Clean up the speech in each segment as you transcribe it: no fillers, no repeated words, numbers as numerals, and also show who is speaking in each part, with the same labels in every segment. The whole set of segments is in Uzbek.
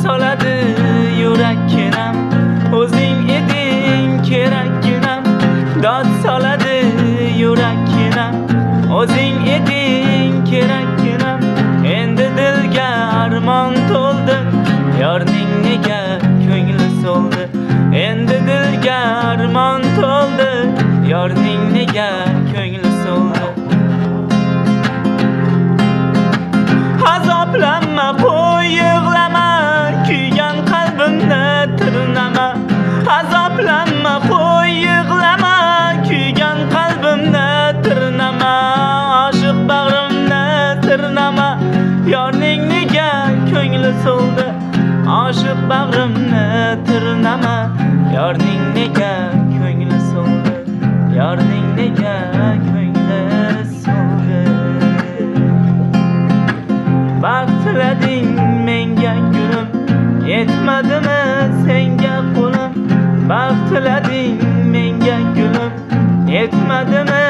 Speaker 1: soladi yurakkinam, o'zing eding kerakkinam. Dod soladi yurakkinam, o'zing eding kerakkinam. Endi dilga armon to'ldi, yorning nega ko'ngli so'ldi. Endi dilga armon to'ldi, yorning nega ko'ngli so'ldi. Azoblanma, qo'y yig'lama, kuygan qalbimni tirnama. Azoblanma, qo'y yig'lama, kuygan qalbimni tirnama. Oshiq bag'rimni tirnama, yorning nega ko'ngli so'ldi. Oshiq bag'rimni tirnama, yorning nega ko'ngli so'ldi. Yorning nega ko'ngli so'ldi. Baxt tilading menga gulim, yetmadimi senga qo'lim. Baxt tilading menga gulim, yetmadimi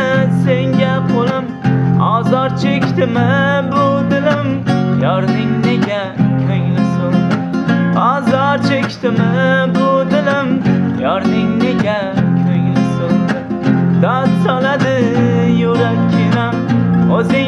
Speaker 1: senga qo'lim. Azor chekdimi bu dilim, yorning nega ko'ngli so'ldi. Azor chekdimi bu dilim, yorning nega ko'ngli so'ldi. Dod soladi yurakkinam, o'zing